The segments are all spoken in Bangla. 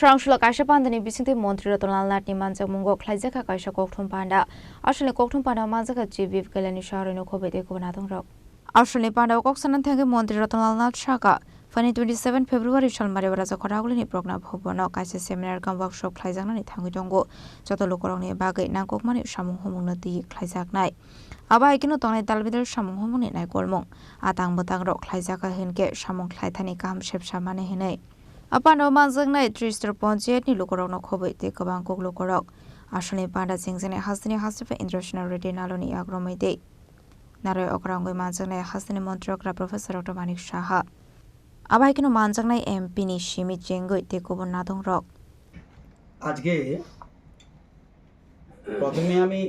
Srangshula Kaisha Pandani Bisinti Montri Ratonal Natni Manza Mungo Klaizaka Kaisha Koktum Panda, Ashani Koktum Panda Manzaka Jiviv Galani Sharino Kobede Govanatong Rock. Ashani Panda Koksan Tangi Montri Ratonal Nat Shaka, Funny 27 February Shalmari Raza Koragulini program Hobono Kaisa Seminar Gam Workshop Klaizanani Tangitongo, Jotolokoroni Bagay Nankokmani Shamu Homunati Klaizak Night. Aba ikino tonai dalbidar Shamu Homuni Nai Golmong, Atang Botang Rock Klaizaka Hinke, Shamong Klaitani Kam Shep Shamane Hine. Apano manzangnai Tristar Ponjet ni Lukorok Hobbit, the Kabangkok Lukorok, Ashani Panda sings in a Hastini Hastifa International Redinaloni Agromede. Nare Okrango Manzanai Hastini Montrogra Professor Dr. Manik Shaha. Abakino Manzanai MP ni Shimi Jengo, the Kobonatong Rock. আজকে প্রথমে আমি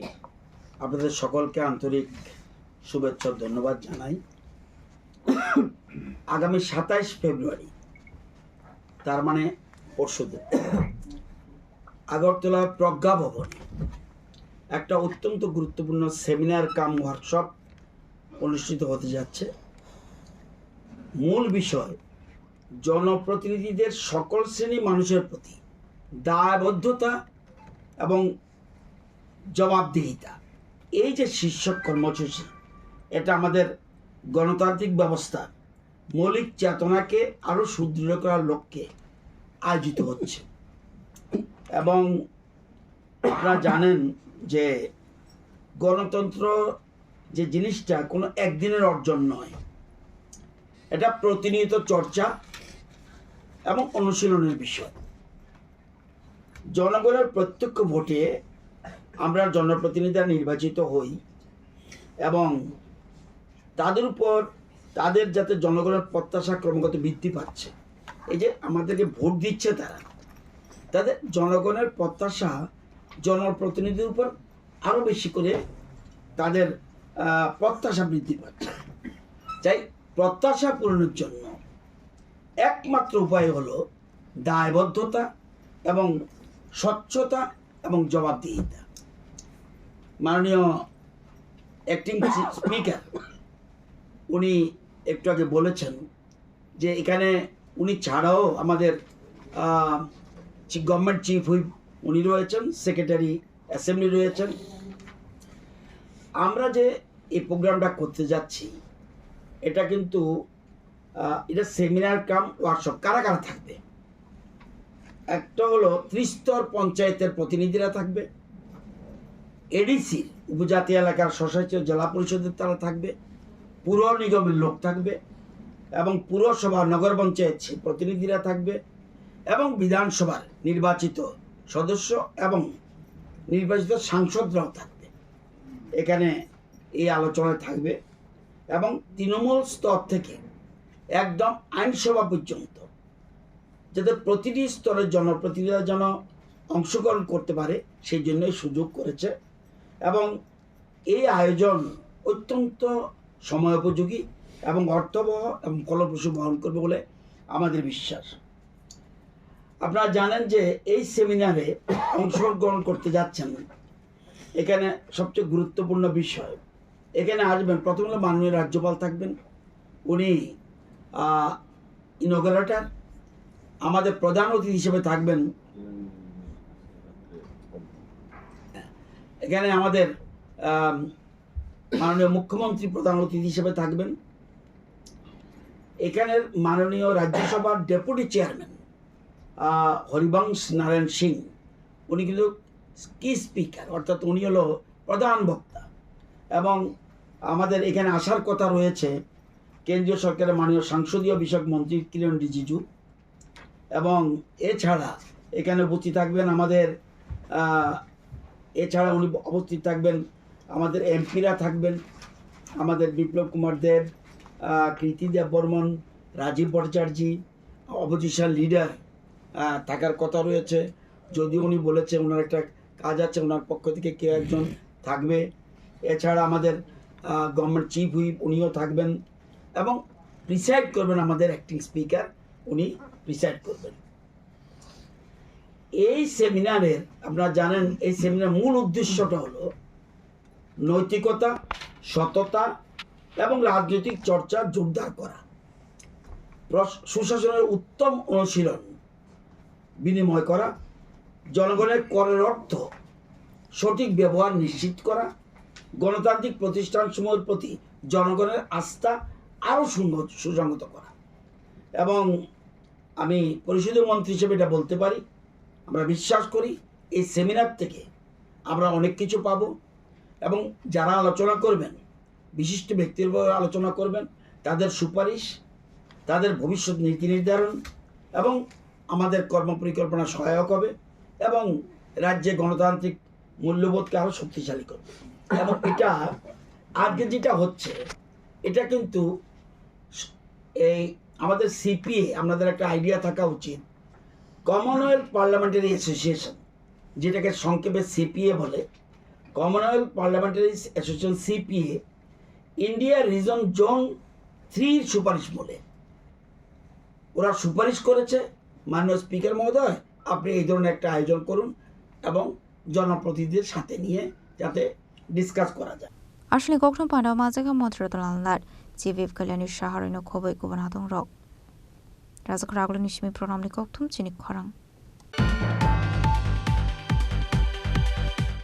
আপনাদের সকলকে আন্তরিক শুভেচ্ছা ধন্যবাদ জানাই। আগামী 27 ফেব্রুয়ারি তার মানে পরশুদিন আগরতলা প্রজ্ঞা ভবনে একটা অত্যন্ত গুরুত্বপূর্ণ সেমিনার কাম ওয়ার্কশপ অনুষ্ঠিত হতে যাচ্ছে। মূল বিষয় জনপ্রতিনিধিদের সকল শ্রেণী মানুষের প্রতি দায়বদ্ধতা এবং জবাবদিহিতা। এই যে শীর্ষক কর্মসূচি, এটা আমাদের গণতান্ত্রিক ব্যবস্থা মৌলিক চেতনাকে আরো সুদৃঢ় করার লক্ষ্যে আয়োজিত হচ্ছে। এবং আপনারা জানেন যে গণতন্ত্র যে জিনিসটা কোনো একদিনের অর্জন নয়, এটা প্রতিনিয়ত চর্চা এবং অনুশীলনের বিষয়। জনগণের প্রত্যক্ষ ভোটে আমরা জনপ্রতিনিধিরা নির্বাচিত হই এবং তাদের উপর তাদের যাতে জনগণের প্রত্যাশা ক্রমাগত বৃদ্ধি পাচ্ছে। এই যে আমাদেরকে ভোট দিচ্ছে তাদের জনগণের প্রত্যাশা জনপ্রতিনিধির উপর আরও বেশি করে তাদের প্রত্যাশা বৃদ্ধি পাচ্ছে। তাই প্রত্যাশা পূরণের জন্য একমাত্র উপায় হলো দায়বদ্ধতা এবং স্বচ্ছতা এবং জবাবদিহিতা। মাননীয় অ্যাক্টিং স্পিকার উনি একটু আগে বলেছেন যে এখানে উনি ছাড়াও আমাদের গভর্নমেন্ট চিফ হুইপ উনি রয়েছেন, সেক্রেটারি অ্যাসেম্বলি রয়েছেন। আমরা যে এই প্রোগ্রামটা করতে যাচ্ছি এটা কিন্তু এটা সেমিনার কাম ওয়ার্কশপ। কারা কারা থাকবে? একটা হলো ত্রিস্তর পঞ্চায়েতের প্রতিনিধিরা থাকবে, এডিসির উপজাতি এলাকার স্বশাসিত জেলা পরিষদের তারা থাকবে, পুর নিগমের লোক থাকবে এবং পুরসভা নগর পঞ্চায়েত প্রতিনিধিরা থাকবে এবং বিধানসভার নির্বাচিত সদস্য এবং নির্বাচিত সাংসদরাও থাকবে। এখানে এই আলোচনায় থাকবে এবং তৃণমূল স্তর থেকে একদম আইনসভা পর্যন্ত যাতে প্রতিটি স্তরের জনপ্রতিনিধিরা যেন অংশগ্রহণ করতে পারে সেই জন্যই সুযোগ করেছে। এবং এই আয়োজন অত্যন্ত সময়োপযোগী এবং অর্থবহ এবং ফলপ্রসূ বহন করবে বলে আমাদের বিশ্বাস। আপনারা জানেন যে এই সেমিনারে অংশগ্রহণ করতে যাচ্ছেন, এখানে সবচেয়ে গুরুত্বপূর্ণ বিষয় এখানে আসবেন। প্রথম হলো মাননীয় রাজ্যপাল থাকবেন, উনি ইনঅগারেটর। আমাদের প্রধান অতিথি হিসেবে থাকবেন এখানে আমাদের মাননীয় মুখ্যমন্ত্রী প্রধান অতিথি হিসেবে থাকবেন। এখানের মাননীয় রাজ্যসভার ডেপুটি চেয়ারম্যান হরিবংশ নারায়ণ সিং উনি কিন্তু কি স্পিকার, অর্থাৎ উনি হলো প্রধান বক্তা। এবং আমাদের এখানে আসার কথা রয়েছে কেন্দ্রীয় সরকারের মাননীয় সংসদীয় বিষয়ক মন্ত্রী কিরণ রিজিজু। এবং এছাড়া এখানে উপস্থিত থাকবেন আমাদের উনি উপস্থিত থাকবেন আমাদের এমপিরা থাকবেন, আমাদের বিপ্লব কুমার দেব, কৃতি দেব বর্মন, রাজীব ভট্টাচার্য, অপোজিশন লিডার থাকার কথা রয়েছে। যদিও উনি বলেছে ওনার একটা কাজ আছে, ওনার পক্ষ থেকে কেউ একজন থাকবে। এছাড়া আমাদের গভর্নমেন্ট চিফ হুইপ উনিও থাকবেন এবং প্রিসাইড করবেন আমাদের অ্যাক্টিং স্পিকার, উনি প্রিসাইড করবেন। এই সেমিনারের আপনারা জানেন এই সেমিনারের মূল উদ্দেশ্যটা হলো নৈতিকতা, সততা এবং রাজনৈতিক চর্চা জোরদার করা, সুশাসনের উত্তম অনুশীলন, বিনিময় করা, জনগণের করের অর্থ সঠিক ব্যবহার নিশ্চিত করা, গণতান্ত্রিক প্রতিষ্ঠানসমূহের প্রতি জনগণের আস্থা আরও সুসংগত করা। এবং আমি পরিষদীয় মন্ত্রী হিসেবে এটা বলতে পারি, আমরা বিশ্বাস করি এই সেমিনার থেকে আমরা অনেক কিছু পাবো এবং যারা আলোচনা করবেন, বিশিষ্ট ব্যক্তির আলোচনা করবেন, তাদের সুপারিশ, তাদের ভবিষ্যৎ নীতি নির্ধারণ এবং আমাদের কর্মপরিকল্পনা সহায়ক হবে এবং রাজ্যে গণতান্ত্রিক মূল্যবোধকে আরও শক্তিশালী করবে। এবং এটা আজকে যেটা হচ্ছে, এটা কিন্তু এই আমাদের সিপিএ, আমাদের একটা আইডিয়া থাকা উচিত, কমনওয়েলথ পার্লামেন্টারি অ্যাসোসিয়েশন, যেটাকে সংক্ষেপে সিপিএ বলে, Commonwealth parliamentary association CPA India reason zone 3 সুপারিশ বলে ওরা সুপারিশ করেছে, মাননীয় স্পিকার মহোদয় আপনি এই ধরনের একটা আয়োজন করুন এবং জনপ্রতিনিধিদের সাথে নিয়ে যাতে ডিসকাস করা যায়। Ashley Goktum Panda Mazaka Montreal Lat, GVF Galani Shaharino Kobe Gubanadong Rock. Razak Raglan Nishmi Pronamni Goktum Chinik Korang.